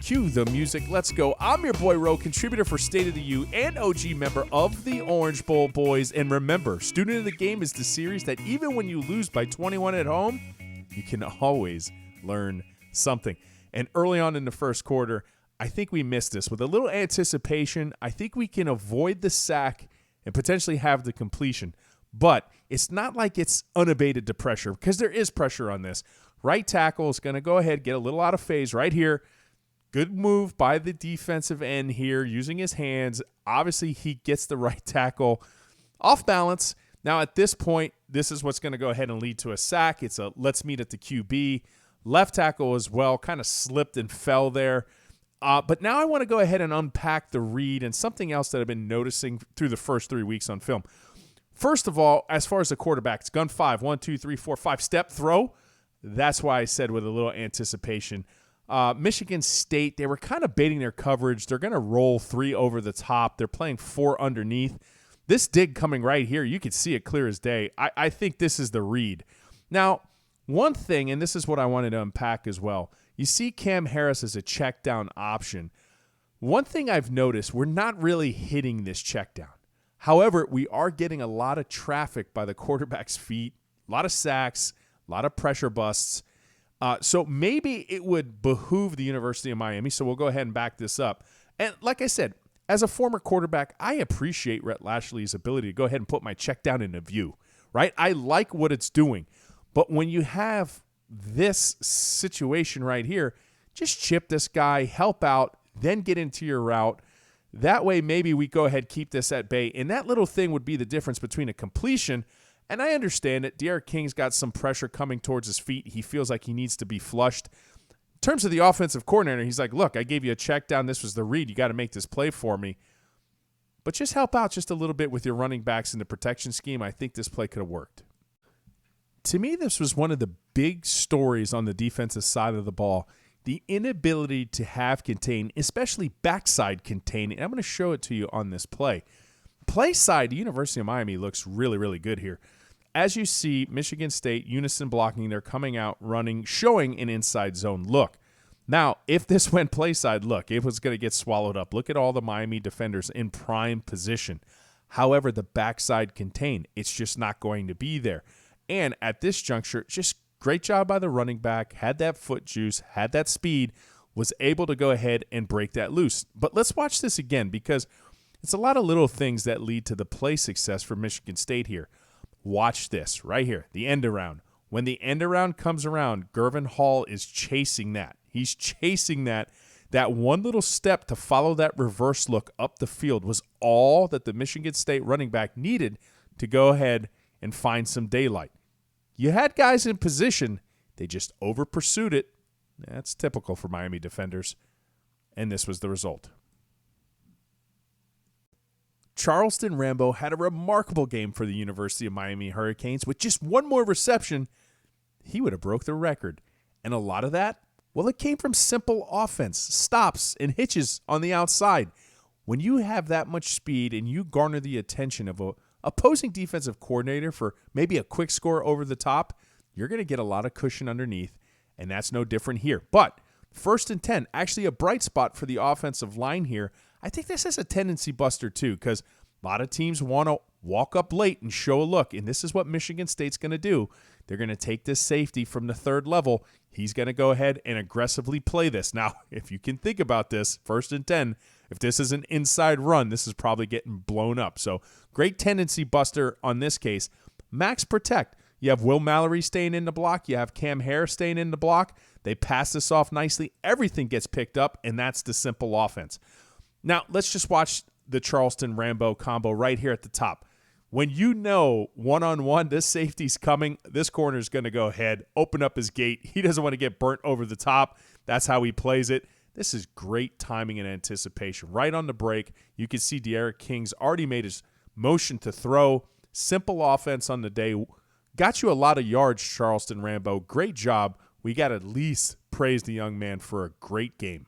Cue the music. Let's go. I'm your boy Ro, contributor for State of the U and OG member of the Orange Bowl Boys. And remember, Student of the Game is the series that even when you lose by 21 at home, you can always learn something. And early on in the first quarter, I think we missed this. With a little anticipation, I think we can avoid the sack and potentially have the completion. But it's not like it's unabated to pressure, because there is pressure on this. Right tackle is going to go ahead, get a little out of phase right here. Good move by the defensive end here, using his hands. Obviously, he gets the right tackle off balance. Now, at this point, this is what's going to go ahead and lead to a sack. It's a let's meet at the QB. Left tackle as well, kind of slipped and fell there. But now I want to go ahead and unpack the read and something else that I've been noticing through the first 3 weeks on film. First of all, as far as the quarterback, it's gun 5, 1, 2, 3, 4, 5 step throw. That's why I said with a little anticipation. Michigan State, they were kind of baiting their coverage. They're going to roll 3 over the top. They're playing 4 underneath. This dig coming right here, you could see it clear as day. I think this is the read. Now, one thing, and this is what I wanted to unpack as well, you see Cam Harris as a check down option. One thing I've noticed, we're not really hitting this check down. However, we are getting a lot of traffic by the quarterback's feet, a lot of sacks, a lot of pressure busts. So maybe it would behoove the University of Miami, so we'll go ahead and back this up. And like I said, as a former quarterback, I appreciate Rhett Lashley's ability to go ahead and put my check down into view, right? I like what it's doing. But when you have this situation right here, just chip this guy, help out, then get into your route. That way, maybe we go ahead, keep this at bay. And that little thing would be the difference between a completion. And I understand it. D'Eriq King's got some pressure coming towards his feet. He feels like he needs to be flushed. In terms of the offensive coordinator, he's like, look, I gave you a check down. This was the read. You got to make this play for me. But just help out just a little bit with your running backs in the protection scheme. I think this play could have worked. To me, this was one of the big stories on the defensive side of the ball. The inability to have contain, especially backside contain. And I'm going to show it to you on this play. Play side, the University of Miami looks really, really good here. As you see, Michigan State, unison blocking, they're coming out, running, showing an inside zone look. Now, if this went play side, look, it was going to get swallowed up. Look at all the Miami defenders in prime position. However, the backside contain, it's just not going to be there. And at this juncture, just great job by the running back, had that foot juice, had that speed, was able to go ahead and break that loose. But let's watch this again, because it's a lot of little things that lead to the play success for Michigan State here. Watch this right here, the end around. When the end around comes around, Gervin Hall is chasing that. He's chasing that. That one little step to follow that reverse look up the field was all that the Michigan State running back needed to go ahead and find some daylight. You had guys in position. They just over-pursued it. That's typical for Miami defenders. And this was the result. Charleston Rambo had a remarkable game for the University of Miami Hurricanes. With just one more reception, he would have broke the record. And a lot of that, well, it came from simple offense, stops and hitches on the outside. When you have that much speed and you garner the attention of a opposing defensive coordinator for maybe a quick score over the top, you're going to get a lot of cushion underneath, and that's no different here. But 1st and 10, actually a bright spot for the offensive line here. I think this is a tendency buster too, because a lot of teams want to walk up late and show a look, and this is what Michigan State's going to do. They're going to take this safety from the 3rd level. He's going to go ahead and aggressively play this. Now, if you can think about this, 1st and 10, if this is an inside run, this is probably getting blown up. So great tendency buster on this case. Max protect. You have Will Mallory staying in the block. You have Cam Harris staying in the block. They pass this off nicely. Everything gets picked up, and that's the simple offense. Now, let's just watch the Charleston Rambo combo right here at the top. When you know one-on-one, this safety's coming, this corner's going to go ahead, open up his gate. He doesn't want to get burnt over the top. That's how he plays it. This is great timing and anticipation. Right on the break, you can see D'Eriq King's already made his motion to throw. Simple offense on the day. Got you a lot of yards, Charleston Rambo. Great job. We got to at least praise the young man for a great game.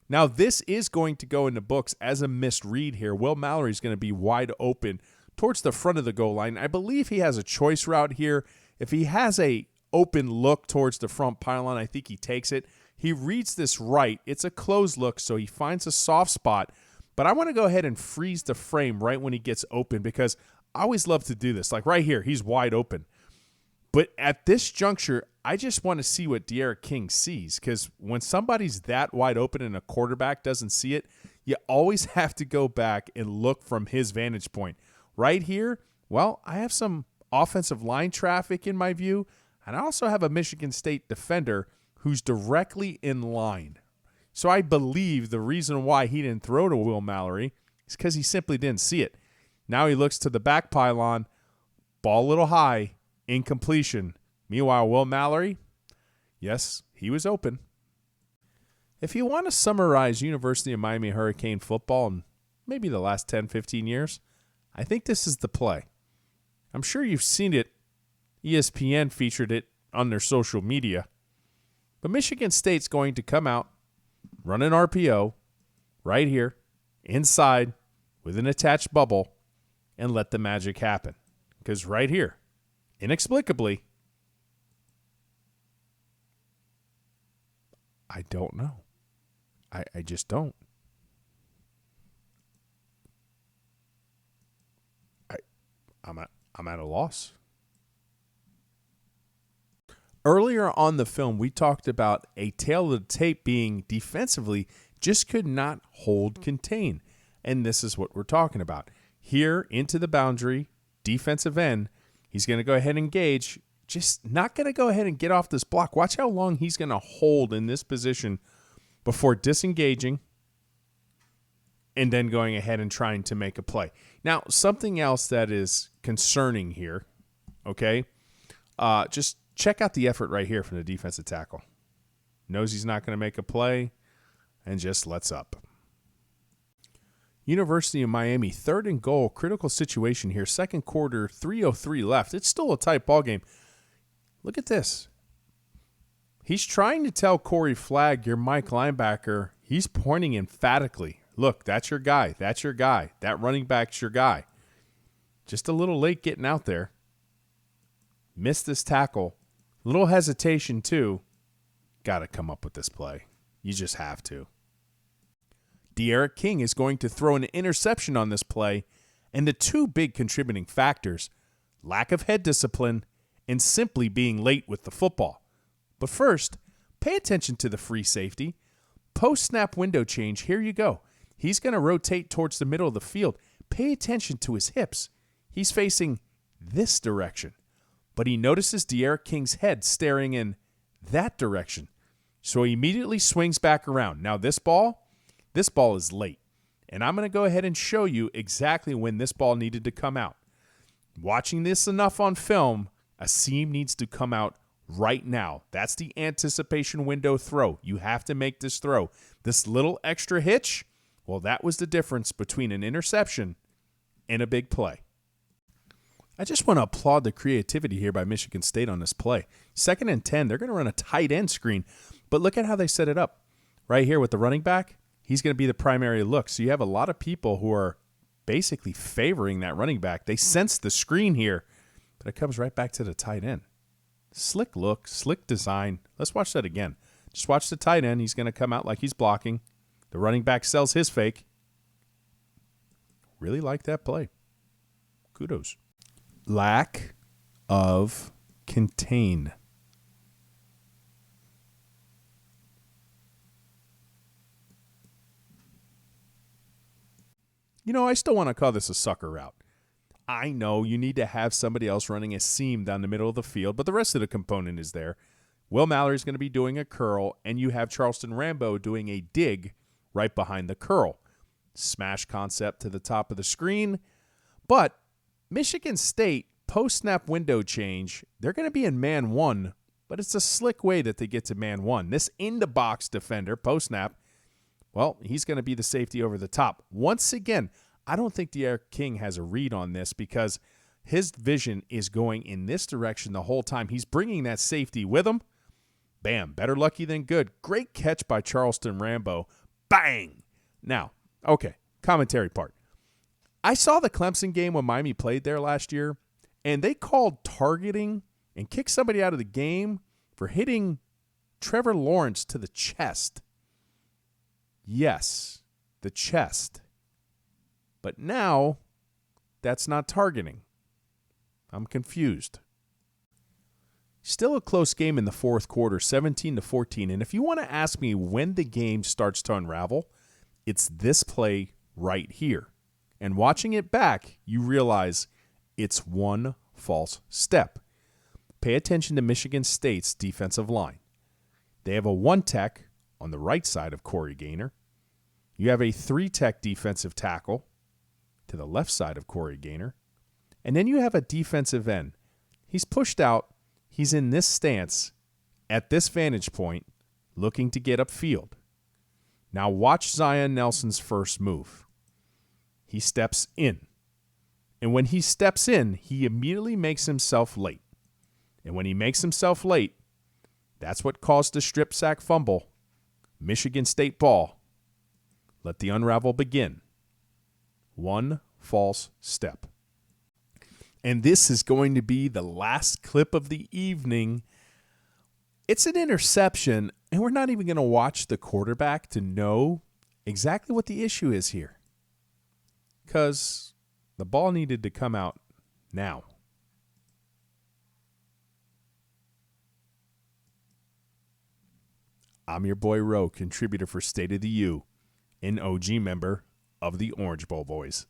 Now, this is going to go in the books as a missed read here. Will Mallory's going to be wide open towards the front of the goal line. I believe he has a choice route here. If he has a open look towards the front pylon, I think he takes it. He reads this right. It's a closed look, so he finds a soft spot. But I want to go ahead and freeze the frame right when he gets open because I always love to do this. Like right here, he's wide open. But at this juncture, I just want to see what D'Eriq King sees because when somebody's that wide open and a quarterback doesn't see it, you always have to go back and look from his vantage point. Right here, well, I have some offensive line traffic in my view, and I also have a Michigan State defender who's directly in line. So I believe the reason why he didn't throw to Will Mallory is because he simply didn't see it. Now he looks to the back pylon, ball a little high, incompletion. Meanwhile, Will Mallory, yes, he was open. If you want to summarize University of Miami Hurricane football in maybe the last 10, 15 years, I think this is the play. I'm sure you've seen it. ESPN featured it on their social media. But Michigan State's going to come out, run an RPO right here, inside, with an attached bubble, and let the magic happen. Because right here, inexplicably, I don't know. I just don't. I'm at a loss. Earlier on the film, we talked about a tail of the tape being defensively just could not hold contain. And this is what we're talking about. Here into the boundary, defensive end, he's going to go ahead and engage. Just not going to go ahead and get off this block. Watch how long he's going to hold in this position before disengaging and then going ahead and trying to make a play. Now, something else that is concerning here, okay, just check out the effort right here from the defensive tackle. Knows he's not going to make a play and just lets up. University of Miami, 3rd and goal, critical situation here. Second quarter, 3:03 left. It's still a tight ball game. Look at this. He's trying to tell Corey Flagg, your Mike linebacker, he's pointing emphatically. Look, that's your guy. That's your guy. That running back's your guy. Just a little late getting out there. Missed this tackle. Little hesitation, too. Got to come up with this play. You just have to. D'Eriq King is going to throw an interception on this play, and the two big contributing factors, lack of head discipline and simply being late with the football. But first, pay attention to the free safety. Post-snap window change, here you go. He's going to rotate towards the middle of the field. Pay attention to his hips. He's facing this direction, but he notices D'Eriq King's head staring in that direction. So he immediately swings back around. Now this ball is late, and I'm going to go ahead and show you exactly when this ball needed to come out. Watching this enough on film, a seam needs to come out right now. That's the anticipation window throw. You have to make this throw. This little extra hitch, well, that was the difference between an interception and a big play. I just want to applaud the creativity here by Michigan State on this play. 2nd and 10, they're going to run a tight end screen, but look at how they set it up. Right here with the running back, he's going to be the primary look. So you have a lot of people who are basically favoring that running back. They sense the screen here, but it comes right back to the tight end. Slick look, slick design. Let's watch that again. Just watch the tight end. He's going to come out like he's blocking. The running back sells his fake. Really like that play. Kudos. Lack of contain. You know, I still want to call this a sucker route. I know you need to have somebody else running a seam down the middle of the field, but the rest of the component is there. Will Mallory's going to be doing a curl, and you have Charleston Rambo doing a dig right behind the curl. Smash concept to the top of the screen. But Michigan State, post-snap window change, they're going to be in man one, but it's a slick way that they get to man one. This in-the-box defender, post-snap, well, he's going to be the safety over the top. Once again, I don't think D'Eriq King has a read on this because his vision is going in this direction the whole time. He's bringing that safety with him. Bam, better lucky than good. Great catch by Charleston Rambo. Bang! Now, okay, commentary part. I saw the Clemson game when Miami played there last year, and they called targeting and kicked somebody out of the game for hitting Trevor Lawrence to the chest. Yes, the chest. But now, that's not targeting. I'm confused. Still a close game in the fourth quarter, 17-14. And if you want to ask me when the game starts to unravel, it's this play right here. And watching it back, you realize it's one false step. Pay attention to Michigan State's defensive line. They have a 1-tech on the right side of Corey Gaynor. You have a 3-tech defensive tackle to the left side of Corey Gaynor. And then you have a defensive end. He's pushed out. He's in this stance at this vantage point looking to get upfield. Now watch Zion Nelson's first move. He steps in. And when he steps in, he immediately makes himself late. And when he makes himself late, that's what caused the strip sack fumble. Michigan State ball. Let the unravel begin. One false step. And this is going to be the last clip of the evening. It's an interception, and we're not even going to watch the quarterback to know exactly what the issue is here. Because the ball needed to come out now. I'm your boy Ro, contributor for State of the U, and OG member of the Orange Bowl Boys.